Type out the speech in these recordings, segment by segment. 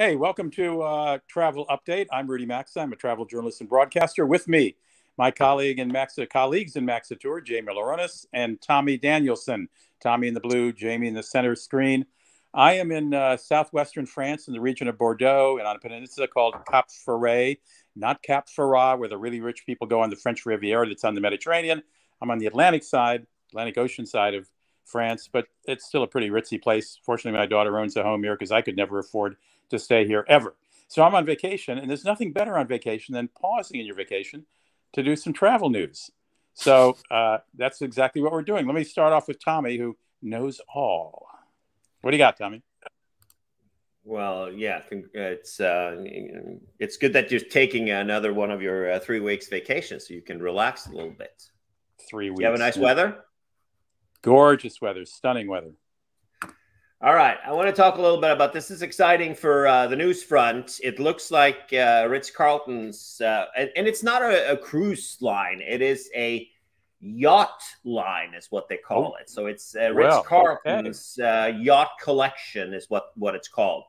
Hey, welcome to Travel Update. I'm Rudy Maxa. I'm a travel journalist and broadcaster. With me, my colleagues in Maxitour, Jamie Lauronis and Tommy Danielson. Tommy in the blue, Jamie in the center screen. I am in southwestern France in the region of Bordeaux and on a peninsula called Cap Ferret, not Cap Ferrat, where the really rich people go on the French Riviera that's on the Mediterranean. I'm on the Atlantic Ocean side of France, but it's still a pretty ritzy place. Fortunately, my daughter owns a home here because I could never afford to stay here ever. So I'm on vacation, and there's nothing better on vacation than pausing in your vacation to do some travel news. So that's exactly what we're doing. Let me start off with Tommy, who knows all. What do you got, Tommy? Well, yeah, it's good that you're taking another one of your 3 weeks vacation so you can relax a little bit. 3 weeks. You have a nice weather? Gorgeous weather, stunning weather. All right, I want to talk a little bit about this. Is exciting for the news front. It looks like Ritz-Carlton's, and it's not a cruise line. It is a yacht line, is what they call it. So it's Ritz-Carlton's yacht collection is what it's called.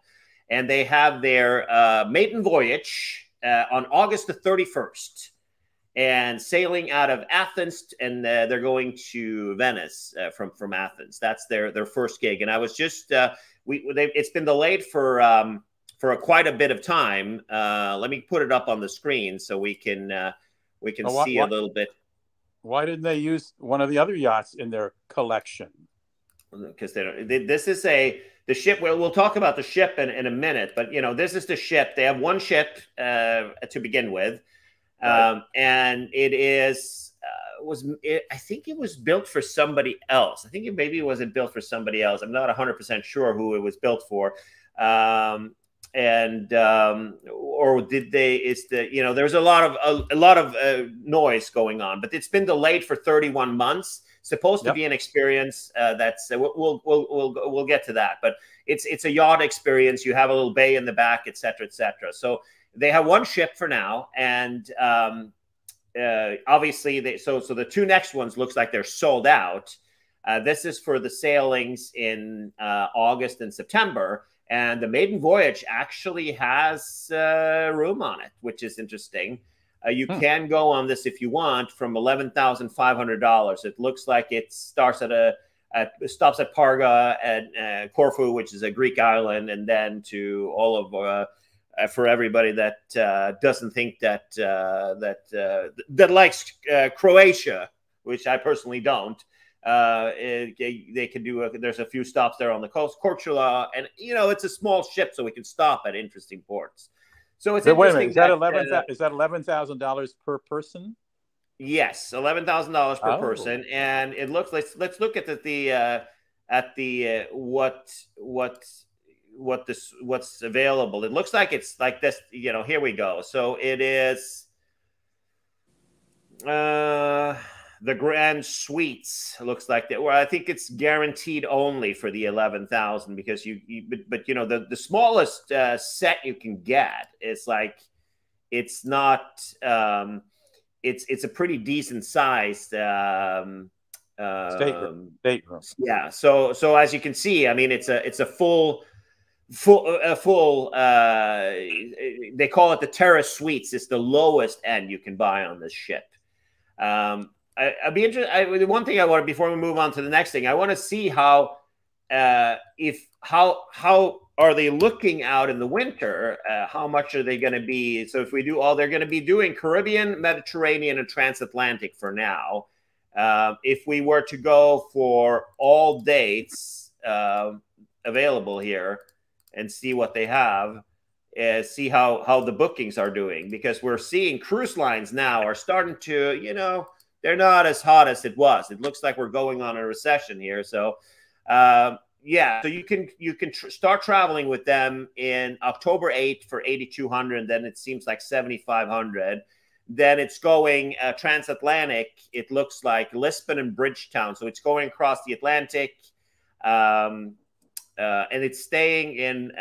And they have their maiden voyage on August the 31st. And sailing out of Athens, and they're going to Venice from Athens. That's their first gig. And I was just it's been delayed for quite a bit of time. Let me put it up on the screen so we can see a little bit. Why didn't they use one of the other yachts in their collection? Because they don't. This is the ship. We'll talk about the ship in a minute. But this is the ship. They have one ship to begin with. Right. And it is I think it was built for somebody else. I think maybe it wasn't built for somebody else. I'm not 100% sure who it was built for. Or did they? There's a lot of noise going on, but it's been delayed for 31 months. Supposed to be an experience that's we'll get to that, but it's a yacht experience. You have a little bay in the back, et cetera, et cetera. So they have one ship for now, and obviously, so the 2 next ones looks like they're sold out. This is for the sailings in August and September, and the maiden voyage actually has room on it, which is interesting. You can go on this if you want from $11,500. It looks like it starts stops at Parga and Corfu, which is a Greek island, and then to all of for everybody that doesn't think that likes Croatia, which I personally don't. They can do. There's a few stops there on the coast, Korčula, and it's a small ship, so we can stop at interesting ports. So it's interesting. Wait a minute, is that $11,000 per person? Yes, $11,000 per person, and it looks. Let's look at what's available. It looks like it's like this. Here we go. So it is the Grand Suites. It looks like that. Well, I think it's guaranteed only for the 11,000 because but the smallest set you can get is like it's not it's a pretty decent sized stateroom. Yeah. So as you can see, I mean it's a full they call it the Terrace Suites. It's the lowest end you can buy on this ship. I'd be interested. The one thing I want before we move on to the next thing, I want to see how are they looking out in the winter? How much are they going to be? So if we do they're going to be doing Caribbean, Mediterranean, and transatlantic for now. If we were to go for all dates available here and see what they have, see how the bookings are doing, because we're seeing cruise lines now are starting to, they're not as hot as it was. It looks like we're going on a recession here. So, yeah, so you can start traveling with them in October 8th for 8,200. Then it seems like 7,500. Then it's going transatlantic. It looks like Lisbon and Bridgetown. So it's going across the Atlantic. And it's staying in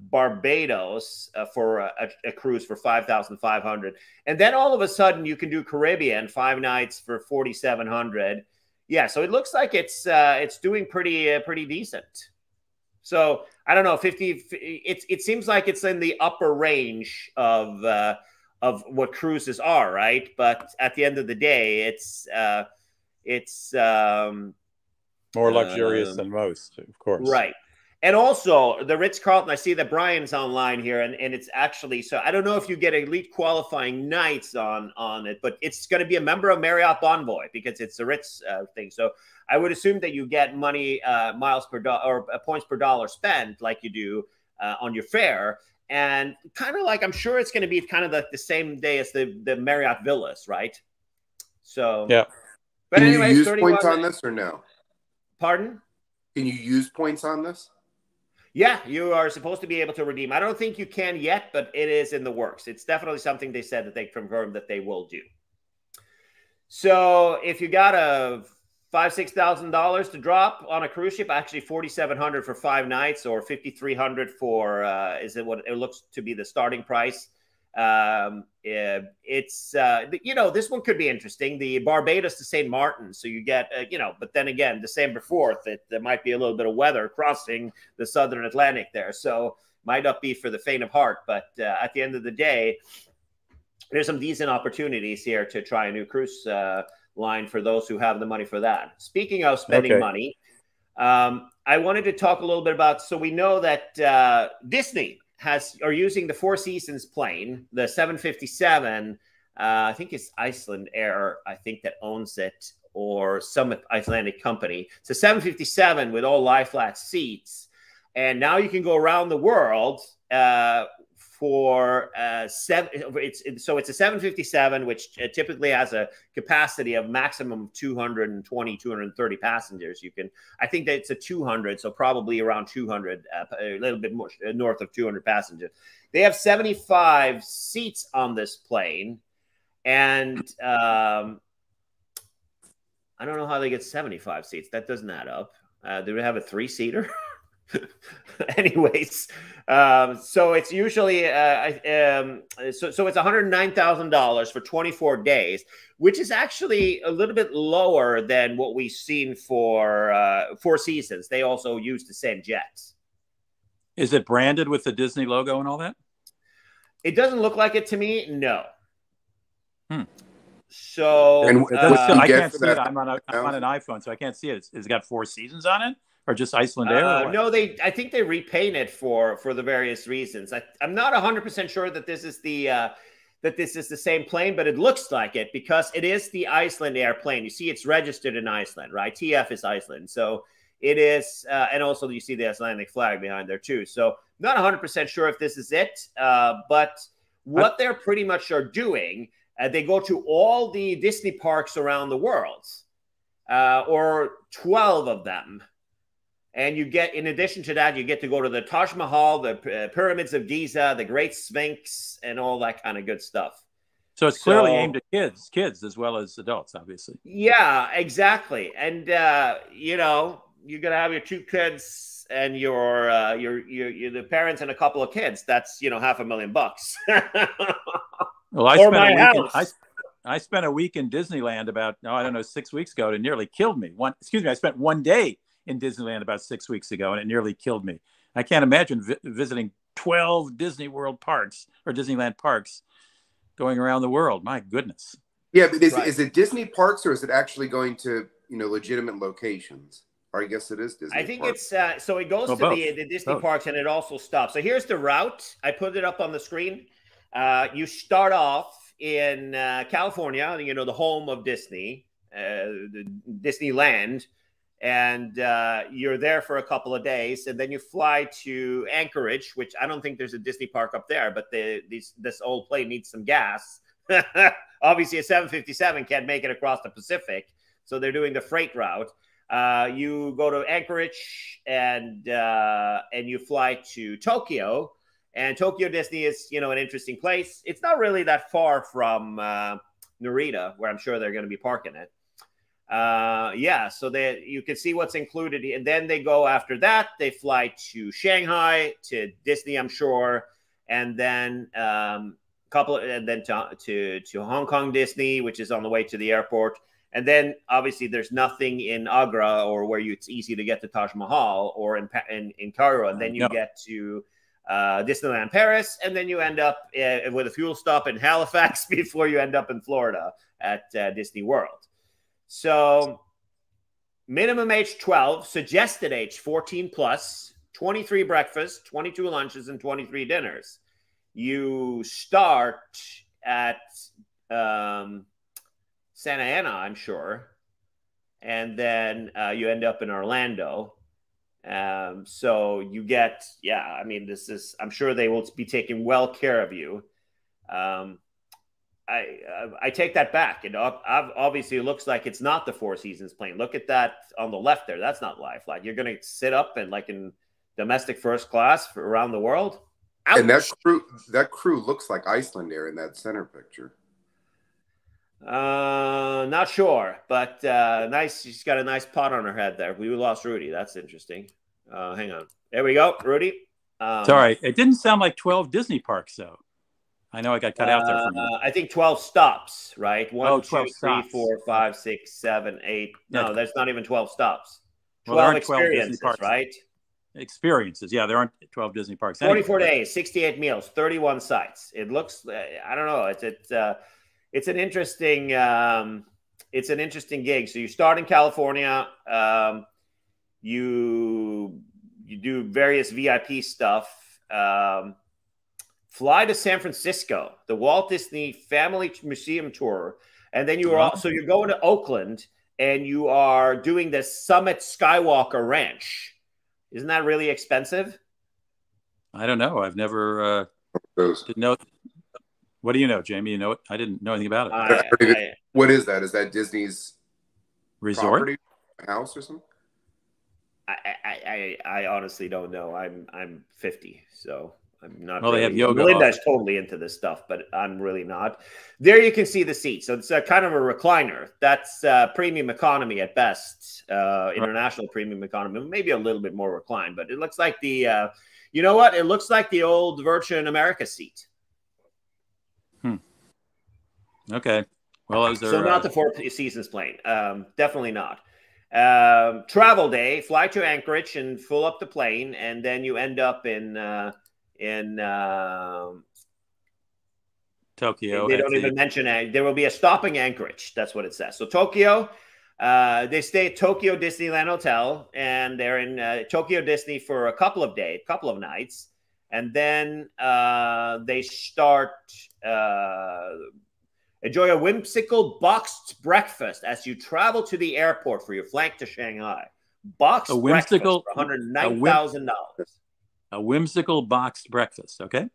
Barbados for a cruise for 5,500. And then all of a sudden you can do Caribbean 5 nights for 4,700. Yeah, so it looks like it's doing pretty decent. So I don't know, 50. It seems like it's in the upper range of what cruises are, right? But at the end of the day, it's more luxurious than most, of course. Right. And also the Ritz-Carlton, I see that Brian's online here, and it's actually, so I don't know if you get elite qualifying nights on it, but it's going to be a member of Marriott Bonvoy because it's a Ritz thing. So I would assume that you get money, miles per dollar or points per dollar spent like you do on your fare. And kind of like, I'm sure it's going to be kind of the same day as the Marriott Villas, right? So, yeah. But anyway, you use points on this or no? Pardon? Can you use points on this? Yeah, you are supposed to be able to redeem. I don't think you can yet, but it is in the works. It's definitely something they said that they confirmed that they will do. So if you got a $5,000-$6,000 to drop on a cruise ship, actually $4,700 for 5 nights, or $5,300 for is it what it looks to be the starting price. It's you know, this one could be interesting. The Barbados to St. Martin, so you get you know, but then again, December 4th, there might be a little bit of weather crossing the southern Atlantic there, so might not be for the faint of heart. But at the end of the day, there's some decent opportunities here to try a new cruise line for those who have the money for that. Speaking of spending money, I wanted to talk a little bit about, so we know that Disney are using the Four Seasons plane, the 757. I think it's Iceland Air, I think, that owns it, or some Icelandic company. It's a 757 with all lie flat seats, and now you can go around the world for so it's a 757, which typically has a capacity of maximum 220, 230 passengers. You can, I think that it's a 200, so probably around 200, a little bit more north of 200 passengers. They have 75 seats on this plane, and I don't know how they get 75 seats. That doesn't add up. Do we have a 3-seater? Anyways, so it's usually so it's $109,000 for 24 days, which is actually a little bit lower than what we've seen for Four Seasons. They also use the same jets. Is it branded with the Disney logo and all that? It doesn't look like it to me. No. So I can't see it. I'm on an iPhone, so I can't see it. It's got Four Seasons on it, or just Iceland Air? No, I think they repaint it for the various reasons. I'm not 100% sure that this is the same plane, but it looks like it because it is the Iceland Air plane. You see, it's registered in Iceland, right? TF is Iceland, so it is, and also you see the Icelandic flag behind there too. So not 100% sure if this is it, but what they're pretty much are doing. They go to all the Disney parks around the world, or 12 of them. And you get, in addition to that, you get to go to the Taj Mahal, the Pyramids of Giza, the Great Sphinx, and all that kind of good stuff. So it's clearly aimed at kids as well as adults, obviously. Yeah, exactly. And, you know, you're going to have your 2 kids and your the parents and a couple of kids. That's, you know, $500,000. Well, I spent a week in Disneyland about, I don't know, 6 weeks ago, and it nearly killed me. I spent 1 day in Disneyland about 6 weeks ago, and it nearly killed me. I can't imagine visiting 12 Disney World parks or Disneyland parks going around the world. My goodness. Yeah, but is it Disney parks, or is it actually going to, you know, legitimate locations? Or I guess it is Disney. I think parks. It's so it goes to the Disney parks, and it also stops. So here's the route. I put it up on the screen. You start off in California, you know, the home of Disney, Disneyland, and you're there for a couple of days, and then you fly to Anchorage, which I don't think there's a Disney park up there, but this old plane needs some gas. Obviously, a 757 can't make it across the Pacific, so they're doing the freight route. You go to Anchorage, and you fly to Tokyo. And Tokyo Disney is, you know, an interesting place. It's not really that far from Narita, where I'm sure they're going to be parking it. Yeah, so you can see what's included. And then they go after that. They fly to Shanghai, to Disney, I'm sure. And then to Hong Kong Disney, which is on the way to the airport. And then obviously there's nothing in Agra or where it's easy to get to Taj Mahal or in Cairo. And then you get to Disneyland Paris, and then you end up with a fuel stop in Halifax before you end up in Florida at Disney World. So minimum age 12, suggested age 14 plus, 23 breakfasts, 22 lunches, and 23 dinners. You start at Santa Ana, I'm sure, and then you end up in Orlando. So you get, I mean, I'm sure they will be taking well care of you. I take that back. It obviously it looks like it's not the Four Seasons plane. Look at that on the left there. That's not life. Like, you're going to sit up and like in domestic first class around the world. Ouch. And that crew looks like Icelandair in that center picture. Not sure, but nice. She's got a nice pot on her head there. We lost Rudy. That's interesting. Hang on. There we go, Rudy. Sorry, it didn't sound like 12 Disney parks, though. I know I got cut out there for a minute. I think 12 stops, right? 1, 2, 3, stops. 4, 5, 6, 7, 8. No, that's not even 12 stops. 12 experiences, 12 right? Experiences. Yeah, there aren't 12 Disney parks. 44 days, 68 meals, 31 sites. It looks, I don't know. It's an interesting gig. So you start in California. You do various VIP stuff. Fly to San Francisco, the Walt Disney Family Museum Tour, and then you're going to Oakland, and you are doing the Summit Skywalker Ranch. Isn't that really expensive? I don't know. I've never didn't know. What do you know, Jamie? You know it? I didn't know anything about it. What is that? Is that Disney's resort property, house or something? I honestly don't know. I'm 50, so I'm not. Well, they have yoga. Melinda's totally into this stuff, but I'm really not. There you can see the seat. So it's a kind of a recliner. That's premium economy at best. International premium economy, maybe a little bit more reclined, but it looks like the. You know what? It looks like the old Virgin America seat. Okay. Well, so not the Four Seasons plane. Definitely not. Travel day, fly to Anchorage and fill up the plane, and then you end up in Tokyo. They don't even mention it. There will be a stopping Anchorage. That's what it says. So Tokyo, they stay at Tokyo Disneyland Hotel, and they're in Tokyo Disney for a couple of nights, and then they start. Enjoy a whimsical boxed breakfast as you travel to the airport for your flight to Shanghai. Boxed breakfast for $109,000. A whimsical boxed breakfast. Okay.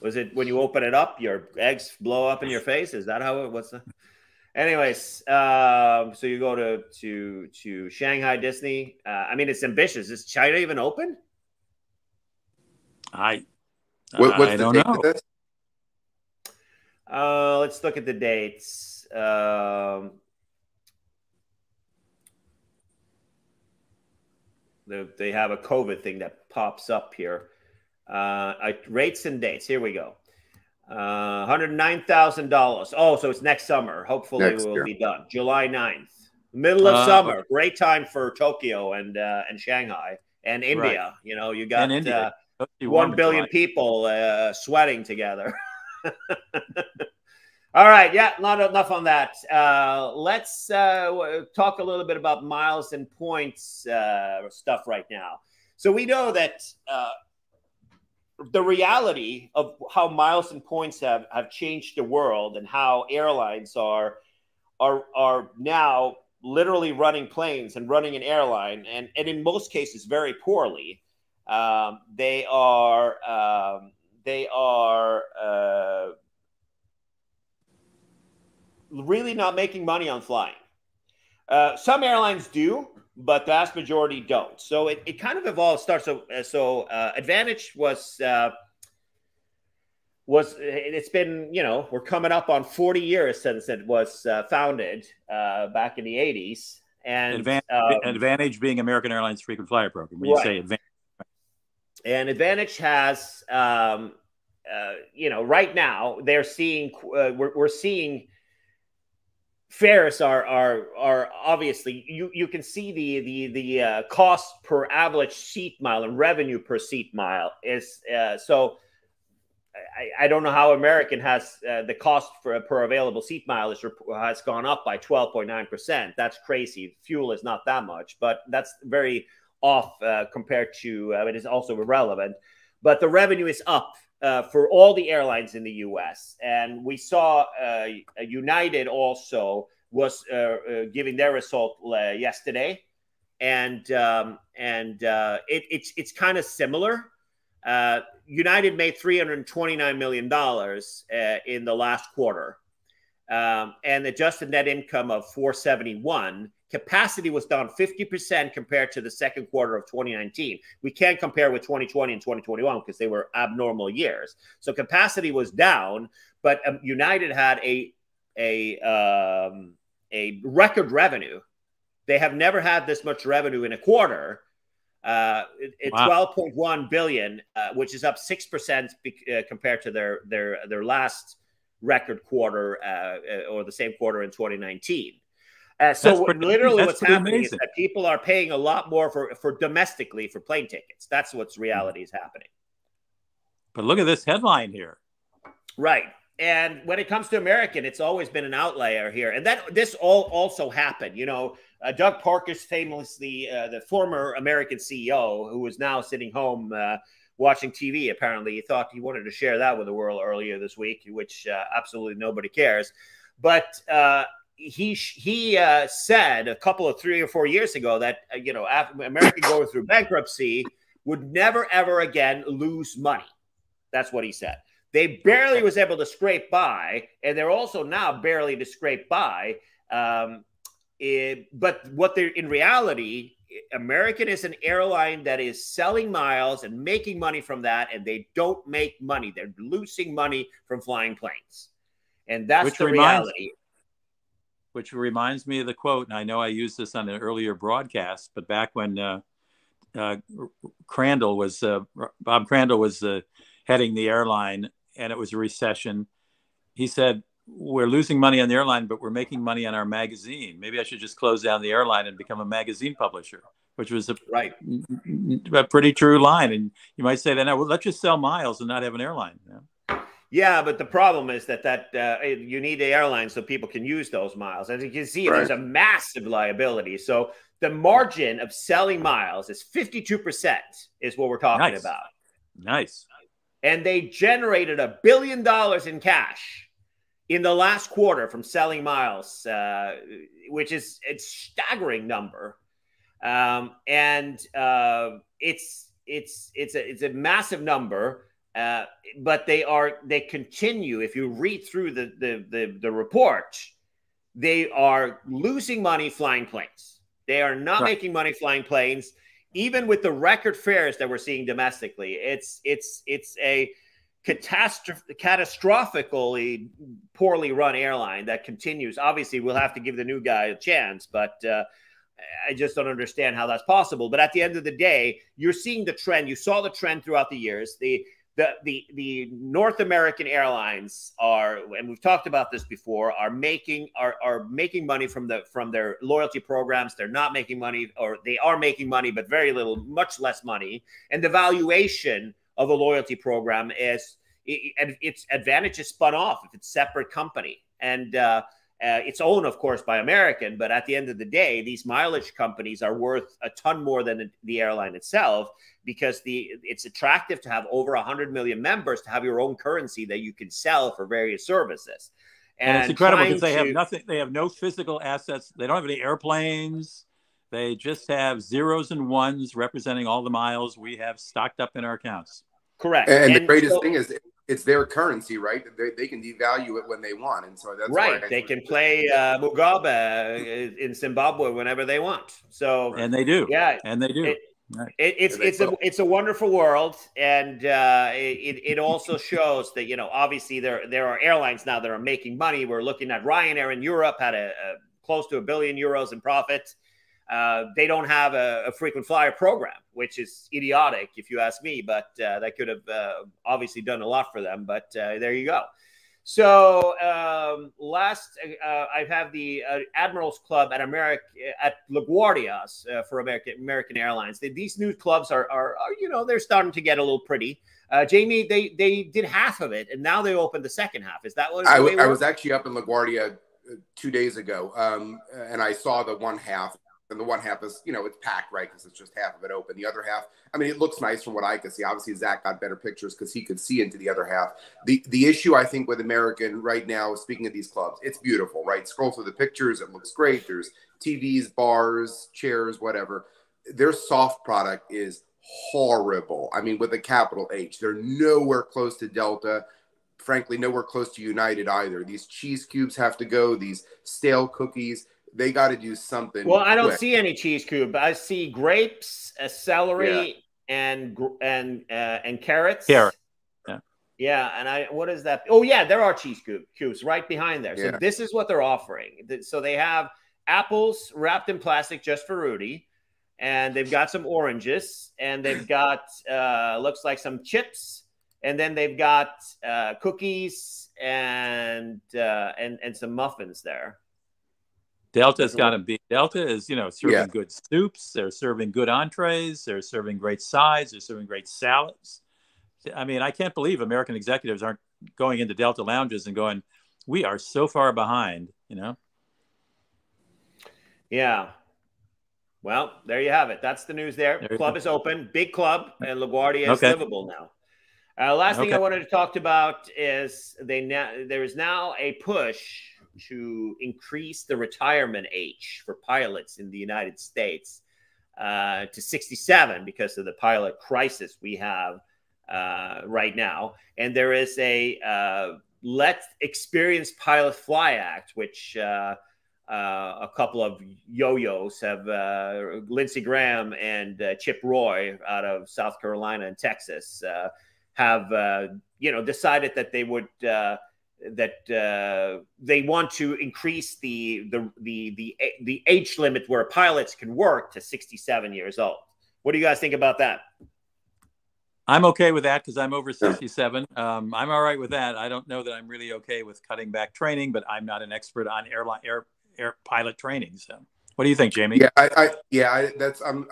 Was it when you open it up, your eggs blow up in your face? Is that how it was? Anyways, so you go to Shanghai Disney. I mean, it's ambitious. Is China even open? I don't know. Let's look at the dates. They have a COVID thing that pops up here. Rates and dates. Here we go. $109,000. Oh, so it's next summer. Hopefully it will be done. July 9th. Middle of summer. Great time for Tokyo and Shanghai and India. Right. You know, you got 1 billion people sweating together. All right. Yeah, not enough on that. Let's talk a little bit about miles and points stuff right now. So we know that the reality of how miles and points have changed the world and how airlines are now literally running planes and running an airline, and in most cases very poorly. They are really not making money on flying. Some airlines do, but the vast majority don't. So it kind of evolved. So Advantage it's been, you know, we're coming up on 40 years since it was founded back in the 80s. And Advantage being American Airlines frequent flyer program. When you say Advantage. And Advantage has, you know, right now they're seeing, we're seeing fares are obviously, you can see the cost per average seat mile and revenue per seat mile is so. I don't know how American has the cost per available seat mile has gone up by 12.9%. That's crazy. Fuel is not that much, but that's very off compared to. It is also irrelevant, but the revenue is up for all the airlines in the U.S. And we saw United also was giving their result yesterday, and it's kind of similar. United made $329 million in the last quarter, and adjusted net income of $471. Capacity was down 50% compared to the second quarter of 2019. We can't compare with 2020 and 2021 because they were abnormal years. So capacity was down, but United had a record revenue. They have never had this much revenue in a quarter. Wow. 12.1 billion, which is up 6% compared to their last record quarter or the same quarter in 2019. So literally what's happening is that people are paying a lot more for domestically for plane tickets. That's what's reality is happening. But look at this headline here. Right. And when it comes to American, it's always been an outlier here. And this also happened. You know, Doug Parker, famously the former American CEO, who is now sitting home watching TV, apparently he thought he wanted to share that with the world earlier this week, which absolutely nobody cares. But he said a couple of 3 or 4 years ago that, after American going through bankruptcy would never, ever again lose money. That's what he said. They barely was able to scrape by, and they're also now barely to scrape by. But what they're in reality, American is an airline that is selling miles and making money from that, and they don't make money. They're losing money from flying planes, and that's the reality. Which reminds me of the quote, and I know I used this on an earlier broadcast, but back when Bob Crandall was heading the airline, and it was a recession, he said, "We're losing money on the airline, but we're making money on our magazine. Maybe I should just close down the airline and become a magazine publisher," which was a pretty true line. And you might say that, "No, well, let's just sell miles and not have an airline." Yeah, but the problem is that you need the airline so people can use those miles. As you can see, there's a massive liability. So the margin of selling miles is 52% is what we're talking about. Nice. And they generated $1 billion in cash in the last quarter from selling miles, which is a staggering number. It's a massive number. But they continue. If you read through the report, they are losing money flying planes. They are not making money flying planes, even with the record fares that we're seeing domestically. It's a catastrophically poorly run airline that continues. Obviously, we'll have to give the new guy a chance, but I just don't understand how that's possible. But at the end of the day, you're seeing the trend. You saw the trend throughout the years. The North American airlines are, and we've talked about this before, are making money from their loyalty programs. They're not making money, or they are making money, but very little, much less money. And the valuation of a loyalty program is its advantage is spun off if it's a separate company. And it's owned, of course, by American, but at the end of the day, these mileage companies are worth a ton more than the airline itself, because it's attractive to have over 100 million members, to have your own currency that you can sell for various services. And it's incredible because they have nothing. They have no physical assets. They don't have any airplanes. They just have zeros and ones representing all the miles we have stocked up in our accounts. Correct. And the greatest thing is it's their currency, right? They can devalue it when they want. And so that's right. They can play Mugabe in Zimbabwe whenever they want. So, and they do. Yeah. And they do. It's a wonderful world, and it also shows that obviously there are airlines now that are making money. We're looking at Ryanair in Europe had a close to €1 billion in profit. They don't have a frequent flyer program, which is idiotic if you ask me. But that could have obviously done a lot for them. But there you go. So I have the Admirals Club at LaGuardia for American Airlines. These new clubs are they're starting to get a little pretty. Jamie, they did half of it, and now they opened the second half. Is that what I was actually up in LaGuardia 2 days ago, and I saw the one half. And the one half is, it's packed, right? Because it's just half of it open. The other half, I mean, it looks nice from what I could see. Obviously, Zach got better pictures because he could see into the other half. The issue, I think, with American right now, speaking of these clubs, it's beautiful, right? Scroll through the pictures. It looks great. There's TVs, bars, chairs, whatever. Their soft product is horrible. I mean, with a capital H. They're nowhere close to Delta. Frankly, nowhere close to United either. These cheese cubes have to go. These stale cookies. They got to do something. Well, I don't see any cheese cube. I see grapes, celery, and carrots. Carrot. Yeah, and what is that? Oh, yeah, there are cheese cubes right behind there. So this is what they're offering. So they have apples wrapped in plastic just for Rudy, and they've got some oranges, and they've got looks like some chips, and then they've got cookies and some muffins there. Delta's got to be. Delta is, serving good soups. They're serving good entrees. They're serving great sides. They're serving great salads. I mean, I can't believe American executives aren't going into Delta lounges and going, we are so far behind, Yeah. Well, there you have it. That's the news there. Club is open. Big club. And LaGuardia is livable now. Last thing I wanted to talk about is there is now a push to increase the retirement age for pilots in the United States to 67 because of the pilot crisis we have right now. And there is a Let Experienced Pilots Fly Act, which a couple of yo-yos have, Lindsey Graham and Chip Roy out of South Carolina and Texas have, decided that they would they want to increase the age limit where pilots can work to 67 years old. What do you guys think about that? I'm okay with that because I'm over 67. I'm all right with that. I don't know that I'm really okay with cutting back training, but I'm not an expert on air pilot training. So, what do you think, Jamie? I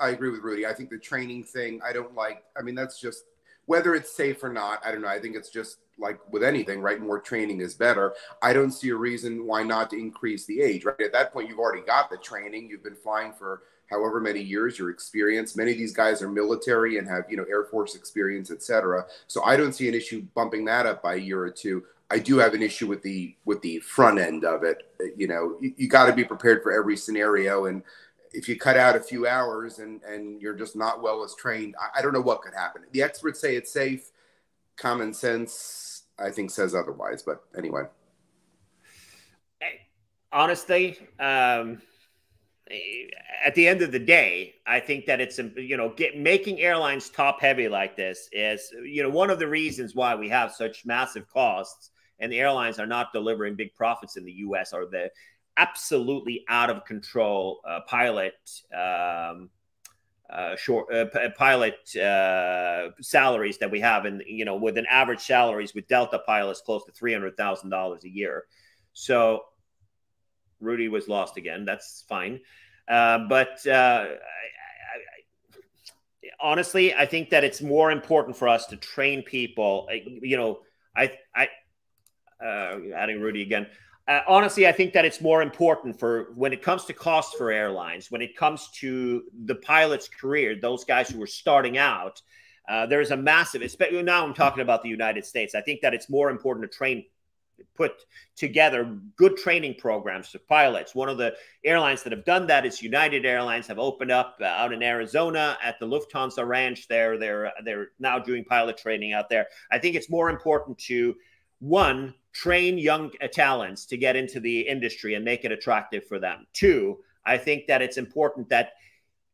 agree with Rudy. I think the training thing I don't like. I mean, that's just whether it's safe or not. I don't know. I think it's just like with anything, right? More training is better. I don't see a reason why not to increase the age, right? At that point, you've already got the training. You've been flying for however many years, your experience. Many of these guys are military and have, Air Force experience, et cetera. So I don't see an issue bumping that up by a year or two. I do have an issue with the front end of it. You got to be prepared for every scenario. And if you cut out a few hours and you're just not well as trained, I don't know what could happen. The experts say it's safe. Common sense, I think, says otherwise. But anyway. Honestly, at the end of the day, I think that it's, making airlines top heavy like this is, one of the reasons why we have such massive costs and the airlines are not delivering big profits in the U.S. are the absolutely out of control pilot salaries that we have, and with an average salaries with Delta pilots close to $300,000 a year. So Rudy was lost again. That's fine, but honestly, I think that it's more important for us to train people. Adding Rudy again. Honestly, I think that it's more important for when it comes to costs for airlines, when it comes to the pilot's career, those guys who are starting out, there's a massive, especially now I'm talking about the United States. I think that it's more important to put together good training programs for pilots. One of the airlines that have done that is United Airlines, have opened up out in Arizona at the Lufthansa Ranch there. They're now doing pilot training out there. I think it's more important to, one, train young talents to get into the industry and make it attractive for them. Two, I think that it's important that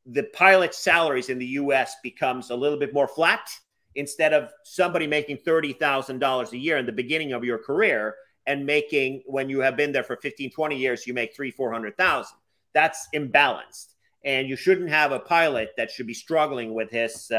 the pilot salaries in the U.S. becomes a little bit more flat, instead of somebody making $30,000 a year in the beginning of your career and making, when you have been there for 15, 20 years, you make $300,000-$400,000. That's imbalanced. And you shouldn't have a pilot that should be struggling with his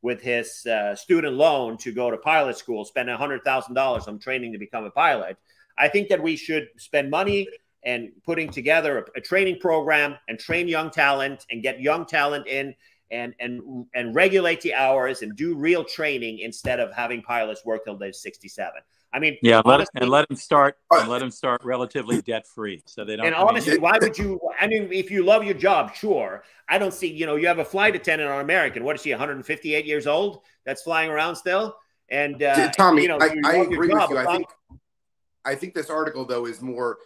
with his student loan to go to pilot school, spend $100,000 on training to become a pilot. I think that we should spend money and putting together a training program and train young talent and get young talent in and regulate the hours and do real training instead of having pilots work till they're 67. I mean, yeah, honestly, let them start relatively debt free, so they don't. And honestly, why would you? I mean, if you love your job, sure. I don't see. You know, you have a flight attendant on American. What is she? 158 years old? That's flying around still. And Tommy, you know, I agree with you. I think this article though is more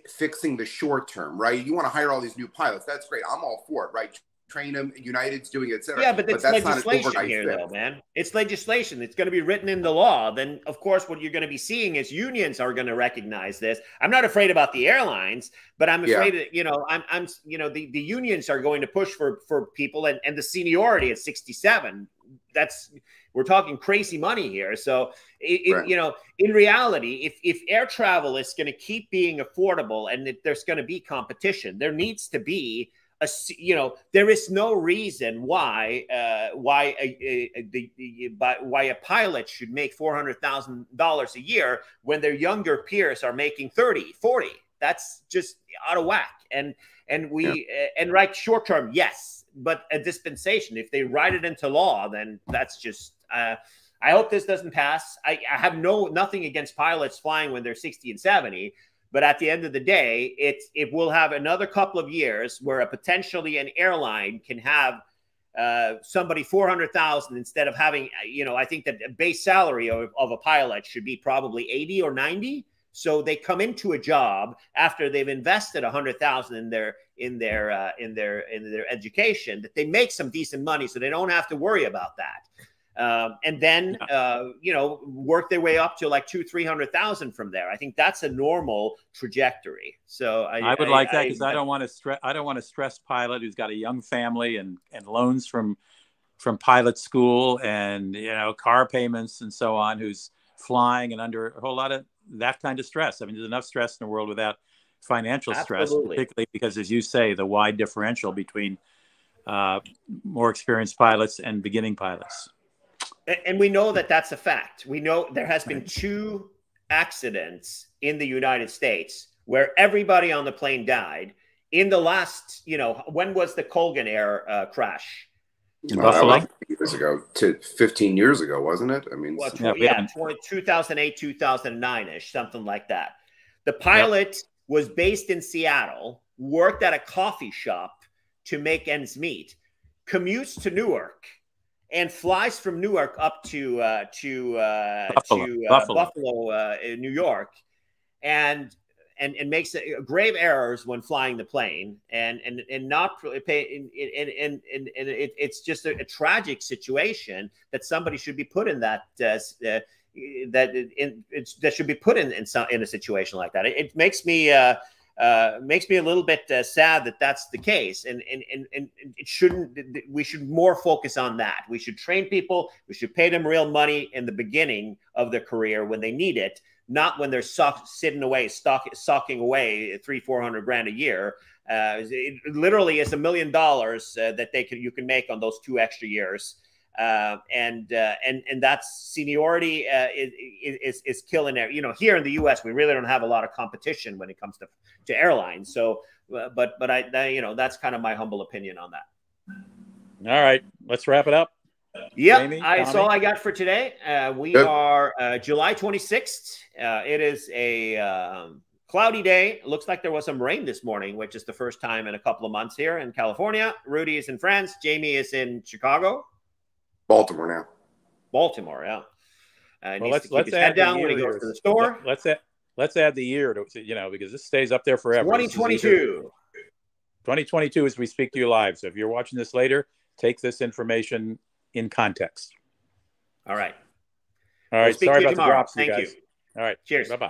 fixing the short term, right? You want to hire all these new pilots. That's great. I'm all for it, right? Train them, United's doing it, etc. Yeah, but that's legislation here, though, man. It's legislation. It's going to be written in the law. Then, of course, what you're going to be seeing is unions are going to recognize this. I'm not afraid about the airlines, but I'm afraid that, you know, the unions are going to push for people and the seniority at 67. We're talking crazy money here. So, right. You know, in reality, if air travel is going to keep being affordable and there's going to be competition, there needs to be there is no reason why a pilot should make $400,000 a year when their younger peers are making 30, 40. That's just out of whack. And right, short term, yes, but a dispensation, if they write it into law, then that's just. I hope this doesn't pass. I have nothing against pilots flying when they're 60 and 70. But at the end of the day, it will have another couple of years where potentially an airline can have somebody $400,000 instead of having, you know, I think that a base salary of a pilot should be probably 80 or 90. So they come into a job after they've invested $100,000 in their education, that they make some decent money, so they don't have to worry about that. And then, you know, work their way up to like 200,000-300,000 from there. I think that's a normal trajectory. So I would like that, because I don't want to stress pilot who's got a young family and loans from pilot school and, you know, car payments and so on, who's flying and under a whole lot of that kind of stress. I mean, there's enough stress in the world without financial stress, particularly because, as you say, the wide differential between more experienced pilots and beginning pilots. And we know that that's a fact. We know there has been 2 accidents in the United States where everybody on the plane died in the last, you know, when was the Colgan Air crash? In Buffalo? Years ago, 15 years ago, wasn't it? I mean, 2008, 2009-ish, something like that. The pilot was based in Seattle, worked at a coffee shop to make ends meet, commutes to Newark, and flies from Newark up to Buffalo, New York, and makes grave errors when flying the plane, and not pay. And it's just a tragic situation that somebody should be put in that should be put in a situation like that. It makes me. Makes me a little bit sad that that's the case, and it shouldn't. We should more focus on that. We should train people. We should pay them real money in the beginning of their career when they need it, not when they're socking away $300,000-400,000 grand a year. It literally is $1 million that you can make on those 2 extra years. And that's seniority is killing there. You know, here in the U.S., we really don't have a lot of competition when it comes to airlines. So, but I you know, that's kind of my humble opinion on that. All right, let's wrap it up. Yep, that's all I got for today. We are July 26th. It is a cloudy day. It looks like there was some rain this morning, which is the first time in a couple of months here in California. Rudy is in France. Jamie is in Chicago. Baltimore now. Baltimore, yeah. Well, let's head down when he goes to the store. Let's add the year to, you know, because this stays up there forever. 2022. 2022 as we speak to you live. So if you're watching this later, take this information in context. All right. All right. Sorry about the drops, Thank you. All right. Cheers. Bye-bye.